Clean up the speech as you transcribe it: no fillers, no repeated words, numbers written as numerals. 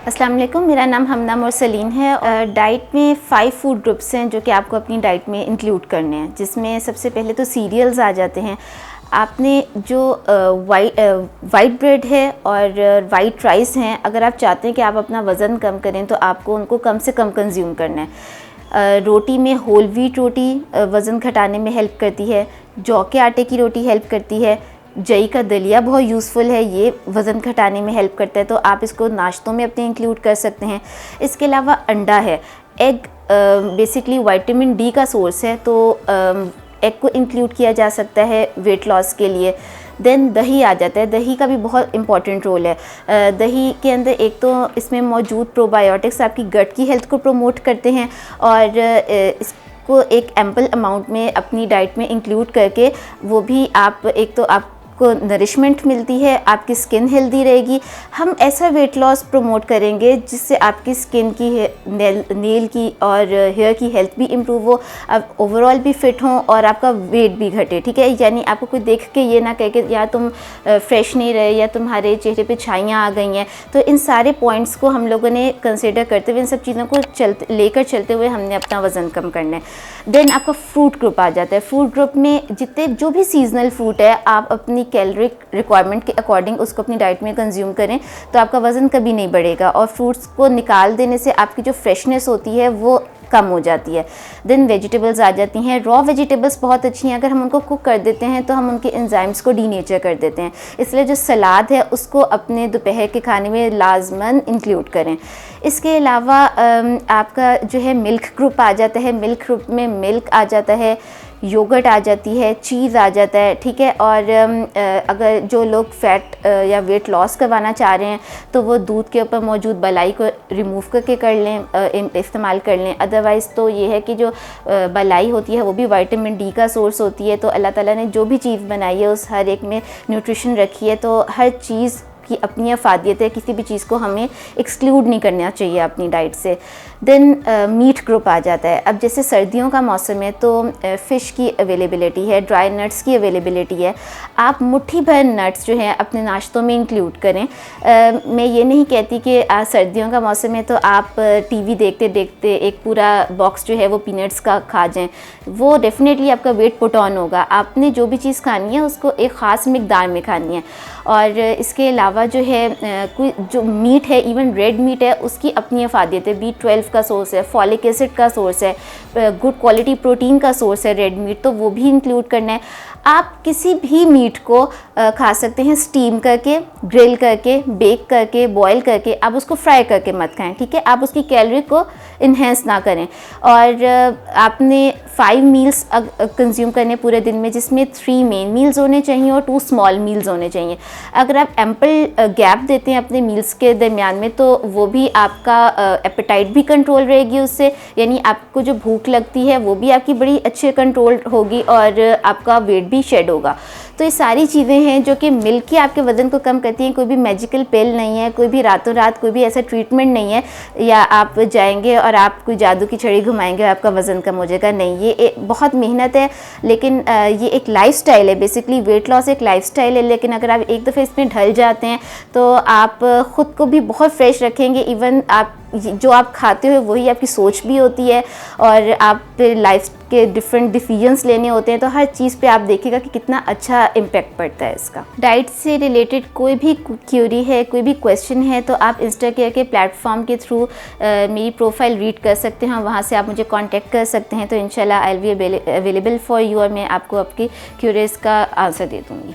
अस्सलाम वालेकुम, मेरा नाम हमना मुरसलीन है। डाइट में 5 फूड ग्रुप्स हैं जो कि आपको अपनी डाइट में इंक्लूड करने हैं, जिसमें सबसे पहले तो सीरियल्स आ जाते हैं। आपने जो वाइट ब्रेड है और वाइट राइस हैं, अगर आप चाहते हैं कि आप अपना वज़न कम करें तो आपको उनको कम से कम कंज्यूम करना है। रोटी में होल व्हीट रोटी वज़न घटाने में हेल्प करती है, जौ के आटे की रोटी हेल्प करती है, जई का दलिया बहुत यूज़फुल है, ये वज़न घटाने में हेल्प करता है, तो आप इसको नाश्तों में अपने इंक्लूड कर सकते हैं। इसके अलावा अंडा है, एग बेसिकली विटामिन डी का सोर्स है, तो एग को इंक्लूड किया जा सकता है वेट लॉस के लिए। देन दही आ जाता है, दही का भी बहुत इंपॉर्टेंट रोल है। दही के अंदर एक तो इसमें मौजूद प्रोबायोटिक्स आपकी गट की हेल्थ को प्रमोट करते हैं, और इसको एक एम्पल अमाउंट में अपनी डाइट में इंक्लूड करके वो भी आप एक तो आप को नरिशमेंट मिलती है, आपकी स्किन हेल्दी रहेगी। हम ऐसा वेट लॉस प्रमोट करेंगे जिससे आपकी स्किन की, नेल की और हेयर की हेल्थ भी इम्प्रूव हो, आप ओवरऑल भी फिट हों और आपका वेट भी घटे। ठीक है, यानी आपको कोई देख के ये ना कहे कि या तुम फ्रेश नहीं रहे या तुम्हारे चेहरे पे छाइयाँ आ गई हैं। तो इन सारे पॉइंट्स को हम लोगों ने कंसिडर करते हुए, इन सब चीज़ों को लेकर चलते हुए हमने अपना वज़न कम करना है। देन आपका फ्रूट ग्रुप आ जाता है। फ्रूट ग्रुप में जितने जो भी सीजनल फ्रूट है, आप अपनी कैलोरिक रिक्वायरमेंट के अकॉर्डिंग उसको अपनी डाइट में कंज्यूम करें तो आपका वज़न कभी नहीं बढ़ेगा, और फ्रूट्स को निकाल देने से आपकी जो फ्रेशनेस होती है वो कम हो जाती है। देन वेजिटेबल्स आ जाती हैं। रॉ वेजिटेबल्स बहुत अच्छी हैं, अगर हम उनको कुक कर देते हैं तो हम उनके एंजाइम्स को डीनेचर कर देते हैं, इसलिए जो सलाद है उसको अपने दोपहर के खाने में लाजमन इंक्लूड करें। इसके अलावा आपका जो है मिल्क ग्रुप आ जाता है। मिल्क ग्रुप में मिल्क आ जाता है, योगर्ट आ जाती है, चीज़ आ जाता है। ठीक है, और अगर जो लोग फ़ैट या वेट लॉस करवाना चाह रहे हैं तो वो दूध के ऊपर मौजूद बलाई को रिमूव करके कर लें, इस्तेमाल कर लें। अदरवाइज़ तो ये है कि जो बलाई होती है वो भी विटामिन डी का सोर्स होती है, तो अल्लाह ताला ने जो भी चीज़ बनाई है उस हर एक में न्यूट्रिशन रखी है, तो हर चीज़ की अपनी अफादियत है, किसी भी चीज़ को हमें एक्सक्लूड नहीं करना चाहिए अपनी डाइट से। देन मीट ग्रुप आ जाता है। अब जैसे सर्दियों का मौसम है तो फ़िश की अवेलेबिलिटी है, ड्राई नट्स की अवेलेबिलिटी है। आप मुट्ठी भर नट्स जो हैं अपने नाश्तों में इंक्लूड करें। मैं ये नहीं कहती कि सर्दियों का मौसम है तो आप टीवी देखते देखते एक पूरा बॉक्स जो है वो पीनट्स का खा जाएं, वो डेफिनेटली आपका वेट पुट ऑन होगा। आपने जो भी चीज़ खानी है उसको एक ख़ास मिकदार में खानी है। और इसके अलावा जो है कोई जो मीट है, इवन रेड मीट है, उसकी अपनी अफादियत है। B12 का सोर्स है, फॉलिक एसिड का सोर्स है, गुड क्वालिटी प्रोटीन का सोर्स है रेड मीट, तो वो भी इंक्लूड करना है। आप किसी भी मीट को खा सकते हैं स्टीम करके, ग्रिल करके, बेक करके, बॉयल करके, आप उसको फ्राई करके मत खाएं। ठीक है, आप उसकी कैलोरी को इन्हेंस ना करें। और आपने 5 मील्स कंज्यूम करने पूरे दिन में, जिसमें 3 मेन मील्स होने चाहिए और 2 स्मॉल मील्स होने चाहिए। अगर आप एम्पल गैप देते हैं अपने मील्स के दरमियान में तो वो भी आपका एपेटाइट भी कंट्रोल रहेगी उससे, यानी आपको जो भूख लगती है वो भी आपकी बड़ी अच्छे कंट्रोल होगी और आपका वेट भी शेड होगा। तो ये सारी चीज़ें हैं जो कि मिल के आपके वज़न को कम करती हैं। कोई भी मैजिकल पिल नहीं है, कोई भी रातों रात कोई भी ऐसा ट्रीटमेंट नहीं है या आप जाएंगे और आप कोई जादू की छड़ी घुमाएंगे और आपका वज़न कम हो जाएगा। नहीं, ये बहुत मेहनत है, लेकिन ये एक लाइफस्टाइल है। बेसिकली वेट लॉस एक लाइफस्टाइल है, लेकिन अगर आप एक दफ़े इसमें ढल जाते हैं तो आप ख़ुद को भी बहुत फ्रेश रखेंगे। इवन आप जो आप खाते हो वही आपकी सोच भी होती है, और आप लाइफ के डिफरेंट डिसीजंस लेने होते हैं, तो हर चीज़ पे आप देखिएगा कि कितना अच्छा इम्पैक्ट पड़ता है इसका। डाइट से रिलेटेड कोई भी क्यूरी है, कोई भी क्वेश्चन है, तो आप इंस्टाकेयर के प्लेटफॉर्म के थ्रू मेरी प्रोफाइल रीड कर सकते हैं, वहाँ से आप मुझे कांटेक्ट कर सकते हैं। तो इंशाल्लाह I will be available for you, और मैं आपको आपकी क्यूरीज का आंसर दे दूँगी।